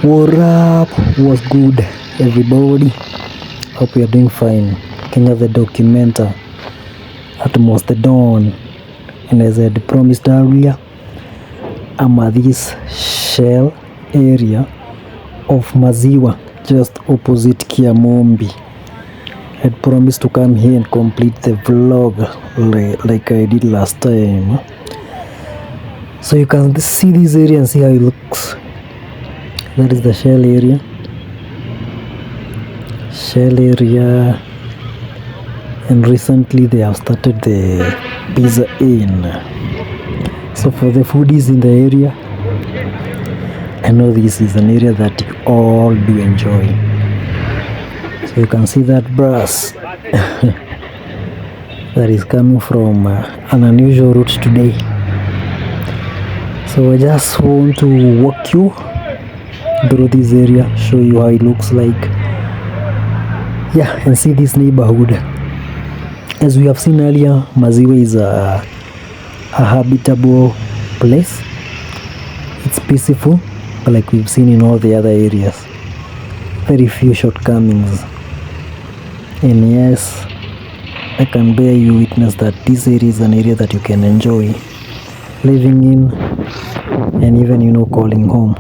What up? What's good, everybody? Hope you're doing fine. Kenya the documenter at most the dawn. And as I had promised earlier, I'm at this shell area of Maziwa, just opposite Kiamombi. I had promised to come here and complete the vlog like I did last time. So you can see this area and see how it looks. That is the shell area. And recently they have started the Pizza Inn. So for the foodies in the area, I know this is an area that you all do enjoy. So you can see that brass that is coming from an unusual route today. So I just want to walk you through this area, show you how it looks like, and see this neighborhood. As we have seen earlier, Maziwa is a habitable place. It's peaceful, like we've seen in all the other areas. Very few shortcomings. And yes, I can bear you witness that this area is an area that you can enjoy living in and even calling home.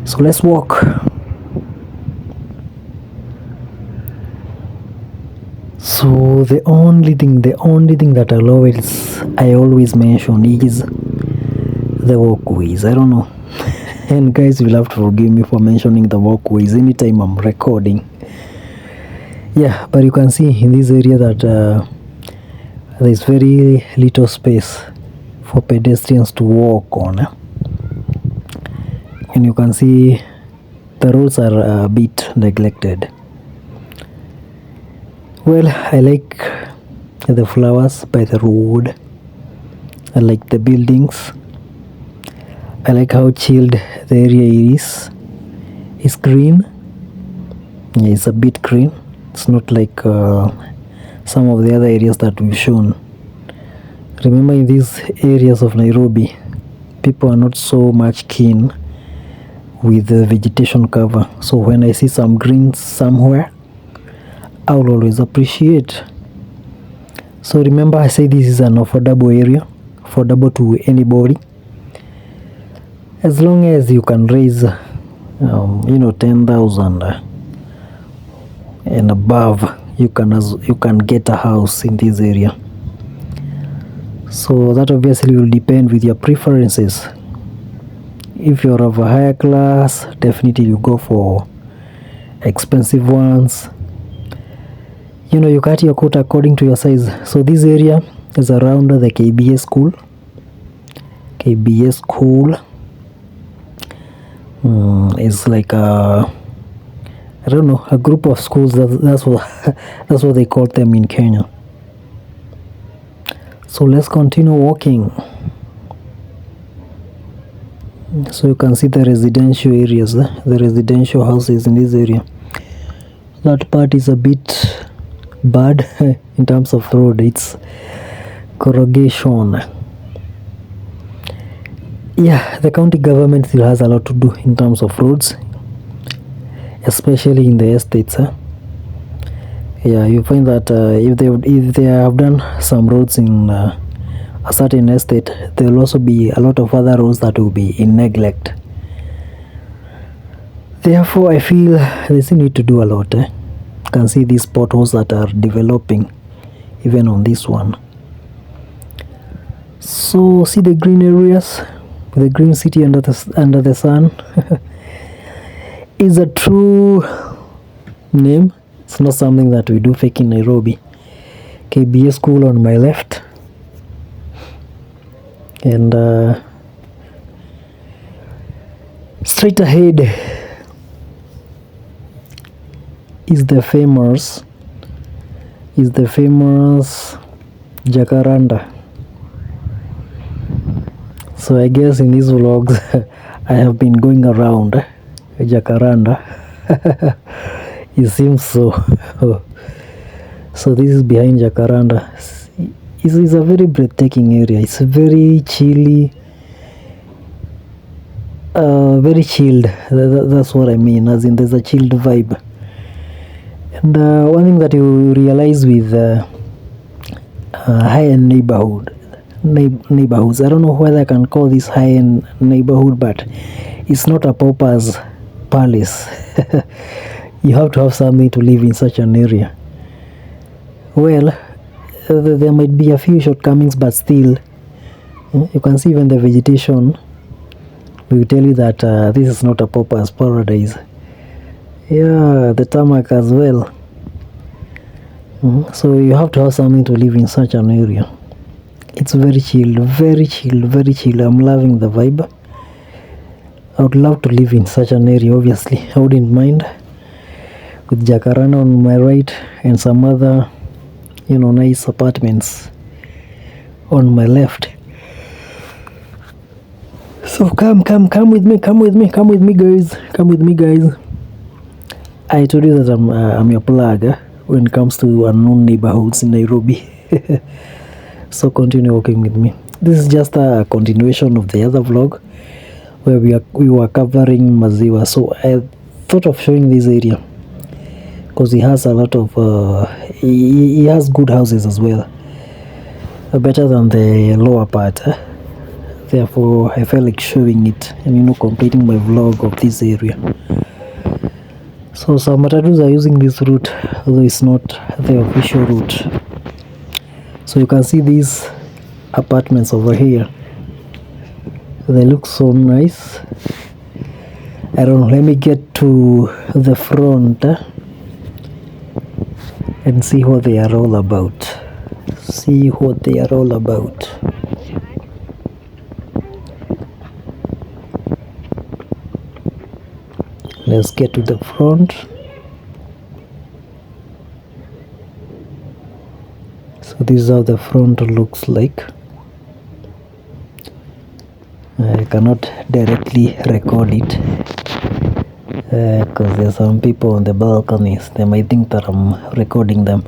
So let's walk. So the only thing that I always mention is the walkways. I don't know. And guys, you'll have to forgive me for mentioning the walkways anytime I'm recording. But you can see in this area that there's very little space for pedestrians to walk on. And you can see the roads are a bit neglected. Well, I like the flowers by the road. I like the buildings. I like how chilled the area is. It's green. It's a bit green. It's not like some of the other areas that we've shown. Remember, in these areas of Nairobi, people are not so much keen with the vegetation cover. So when I see some green somewhere, I will always appreciate. So remember, I say this is an affordable area, affordable to anybody. As long as you can raise 10,000 and above, you can get a house in this area. So that obviously will depend with your preferences. If you're of a higher class, definitely you go for expensive ones. You cut your coat according to your size. So this area is around the KBS school. KBS school is like a group of schools. That's what they call them in Kenya. So let's continue walking. So you can see the residential areas, the residential houses in this area. That part is a bit bad in terms of road. It's corrugation. The county government still has a lot to do in terms of roads, especially in the estates. You find that if they have done some roads in a certain estate, there will also be a lot of other roads that will be in neglect. Therefore, I feel they still need to do a lot. You can see these potholes that are developing even on this one. So see the green areas, the green city under the sun. Is a true name. It's not something that we do fake in Nairobi. KBS school on my left, and straight ahead is the famous Jacaranda. So I guess in these vlogs I have been going around Jacaranda. It seems so. So this is behind Jacaranda. It's a very breathtaking area. It's very chilly. very chilled. That's what I mean, as in there's a chilled vibe. And one thing that you realize with high-end neighborhoods, I don't know whether I can call this high-end neighborhood, but it's not a pauper's palace. You have to have something to live in such an area. Well, there might be a few shortcomings, but still, you can see even the vegetation will tell you that this is not a pauper's paradise. Yeah, the tarmac as well. So you have to have something to live in such an area. It's very chill, very chill, very chill. I'm loving the vibe. I would love to live in such an area, obviously. I wouldn't mind. With Jacaranda on my right and some other, nice apartments on my left. So come with me, guys. Come with me, guys. I told you that I'm your plug when it comes to unknown neighborhoods in Nairobi. So continue walking with me. This is just a continuation of the other vlog where we were covering Maziwa. So I thought of showing this area because he has a lot of he has good houses as well, better than the lower part. Therefore I felt like showing it and completing my vlog of this area. So some matatus are using this route, although it's not the official route. So you can see these apartments over here. They look so nice. I don't know, let me get to the front and see what they are all about. See what they are all about. Let's get to the front. So this is how the front looks like. I cannot directly record it because there's some people on the balconies. They might think that I'm recording them.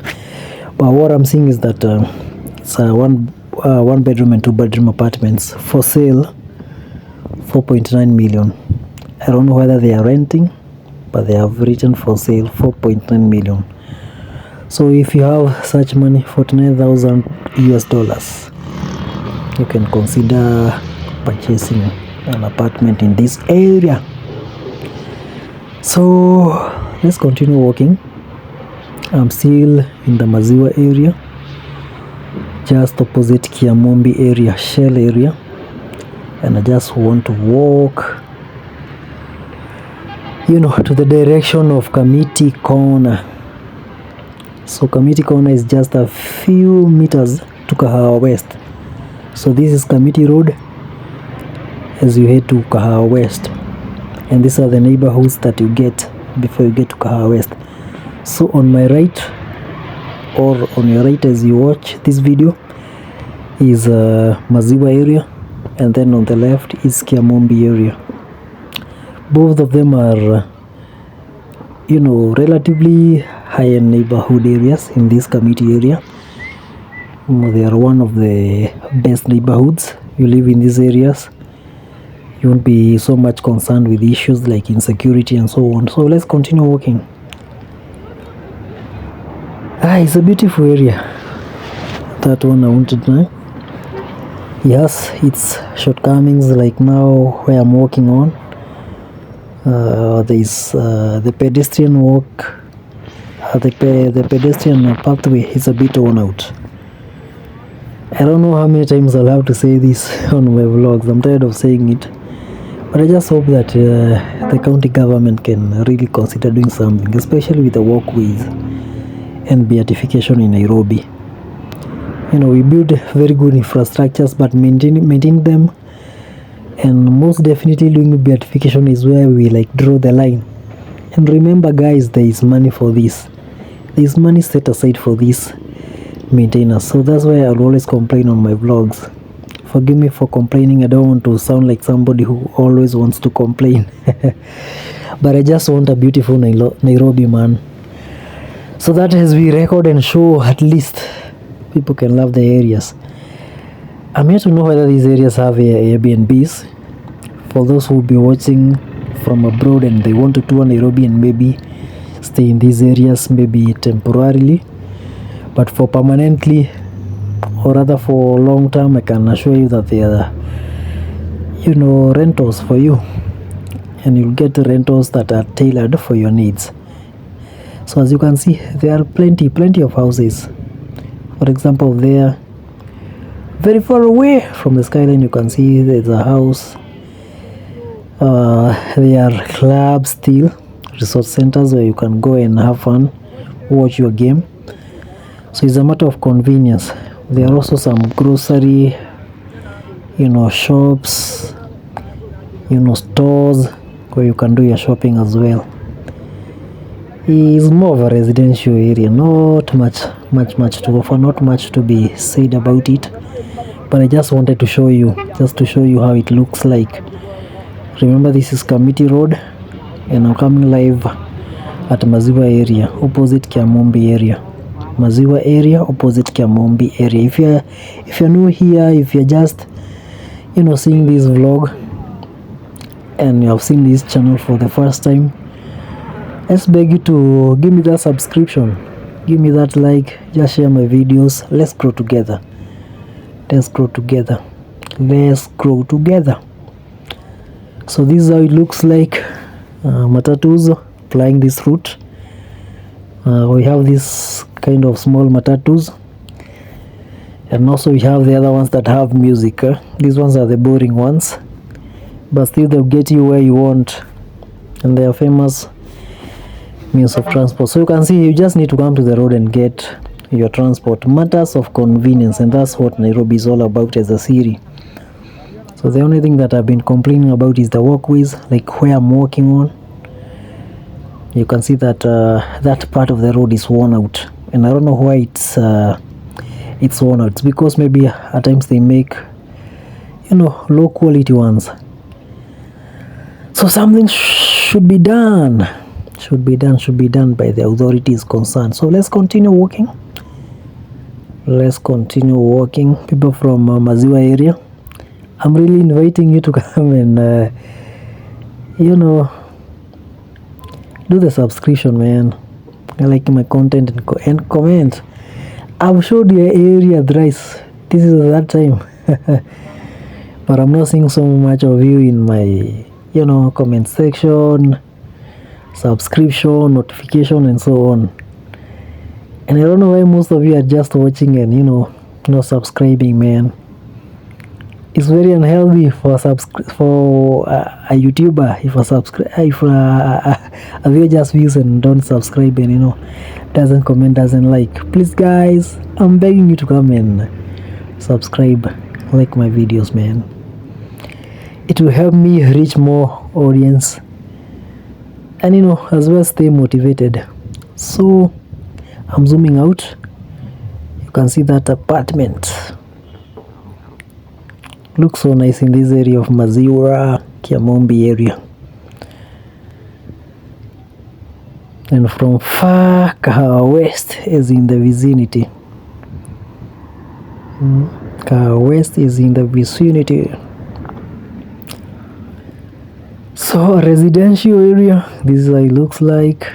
But what I'm seeing is that it's a one bedroom and 2 bedroom apartments for sale, 4.9 million. I don't know whether they are renting, but they have written for sale 4.9 million. So if you have such money, $49,000 US, you can consider purchasing an apartment in this area. So let's continue walking. I'm still in the Maziwa area, just opposite Kiamombi area, Shell area, and I just want to walk to the direction of Kamiti corner. So Kamiti corner is just a few meters to Kahawa West. So this is Kamiti Road as you head to Kahawa West, and these are the neighborhoods that you get before you get to Kahawa West. So on my right, or on your right as you watch this video, is Maziwa area, and then on the left is Kiamombi area. Both of them are relatively high-end neighborhood areas in this Kamiti area. They are one of the best neighborhoods. You live in these areas, you won't be so much concerned with issues like insecurity and so on. So let's continue walking. It's a beautiful area, that one I wanted now. Yes, it's shortcomings, like now where I'm walking on. There's the pedestrian walk, the pedestrian pathway is a bit worn out. I don't know how many times I'll have to say this on my vlogs. I'm tired of saying it, but I just hope that the county government can really consider doing something, especially with the walkways and beatification in Nairobi. We build very good infrastructures, but maintaining them, and most definitely doing beatification, is where we draw the line. And remember guys, there is money for this. There is money set aside for this maintenance. So that's why I'll always complain on my vlogs. Forgive me for complaining. I don't want to sound like somebody who always wants to complain. But I just want a beautiful Nairobi, man. So that as we record and show, at least people can love the areas. I'm here to know whether these areas have Airbnbs. for those who will be watching from abroad and they want to tour Nairobi and maybe stay in these areas, maybe temporarily, but for permanently or rather for long term, I can assure you that there are, rentals for you, and you'll get rentals that are tailored for your needs. So as you can see, there are plenty of houses. For example, there, very far away from the skyline, you can see there's a house. There are clubs still, resort centers where you can go and have fun, watch your game. So it's a matter of convenience. There are also some grocery, shops, stores where you can do your shopping as well. It's more of a residential area, not much to offer, not much to be said about it, but I just wanted to show you, how it looks like. Remember, this is Kamiti Road, and I'm coming live at Maziwa area, opposite Kiamombi area. Maziwa area, opposite Kiamombi area. If you're new here, if you're just seeing this vlog and you have seen this channel for the first time, let's beg you to give me that subscription, give me that like, just share my videos. Let's grow together. So this is how it looks like. Matatus flying this route. We have this kind of small matatus, and also we have the other ones that have music. These ones are the boring ones, but still they'll get you where you want, and they are famous means of transport. So you can see, you just need to come to the road and get your transport. Matters of convenience, and that's what Nairobi is all about as a city. So the only thing that I've been complaining about is the walkways, like where I'm walking on. You can see that that part of the road is worn out, and I don't know why it's worn out. It's because maybe at times they make low quality ones. So something should be done by the authorities concerned. So let's continue walking. People from Maziwa area, I'm really inviting you to come and do the subscription, man. I like my content and comment. I've showed your area thrice. This is that time. But I'm not seeing so much of you in my comment section, subscription, notification, and so on. And I don't know why most of you are just watching and not subscribing, man. It's very unhealthy for a YouTuber if a viewer just views and don't subscribe and doesn't comment, doesn't like. Please guys, I'm begging you to come and subscribe, like my videos, man. It will help me reach more audience and as well stay motivated. So I'm zooming out. You can see that apartment looks so nice in this area of Maziwa, Kiamombi area. And from far, Kahawa West is in the vicinity. Kahawa West is in the vicinity. So a residential area, this is how it looks like.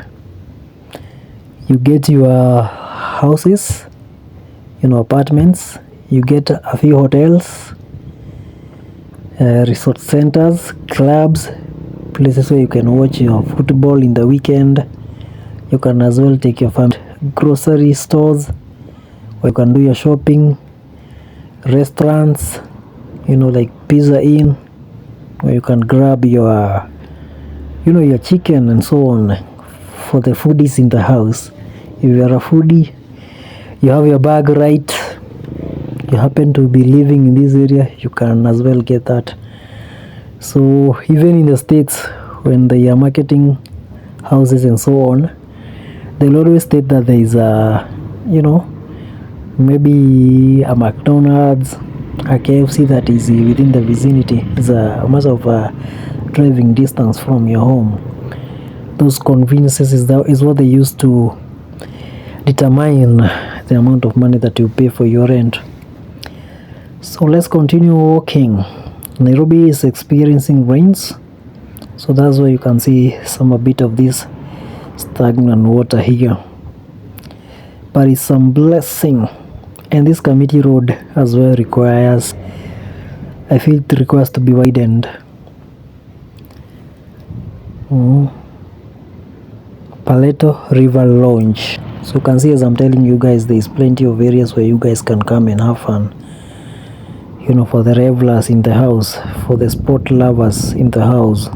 You get your houses, apartments. You get a few hotels, resort centers, clubs, places where you can watch your football in the weekend. You can as well take your family. Grocery stores where you can do your shopping. Restaurants, like Pizza Inn, where you can grab your your chicken and so on for the foodies in the house. If you are a foodie, you have your bag right, you happen to be living in this area, you can as well get that. So even in the States, when they are marketing houses and so on, they'll always state that there is a maybe a McDonald's, a KFC that is within the vicinity. It's a matter of driving distance from your home. Those conveniences is what they use to determine the amount of money that you pay for your rent. So let's continue walking. Nairobi is experiencing rains, so that's why you can see some a bit of this stagnant water here, but it's some blessing. And this Kamiti road as well requires, I feel it requires to be widened. Paleto River Lounge. So you can see, as I'm telling you guys, there is plenty of areas where you guys can come and have fun. You know, for the revelers in the house, for the sport lovers in the house.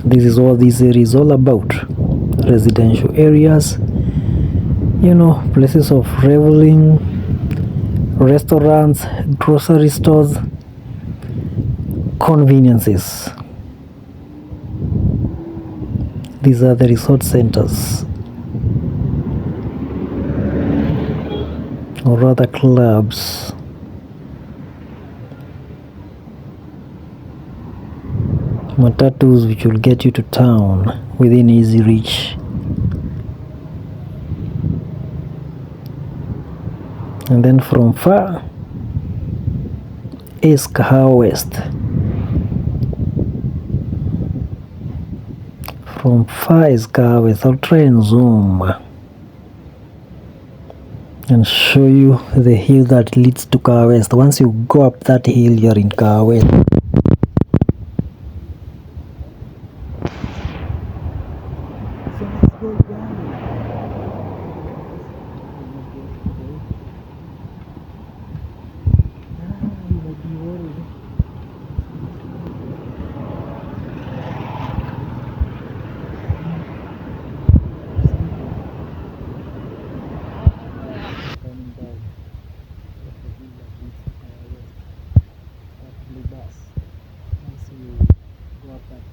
This is what this area is all about. Residential areas, you know, places of reveling, restaurants, grocery stores, conveniences. These are the resort centers, or rather clubs. Matatus which will get you to town within easy reach. And then from far is Kahawa West. From far is Kahawa West. I'll try and zoom and show you the hill that leads to Kahawa West. Once you go up that hill, you're in Kahawa West. Bus. Once you go up that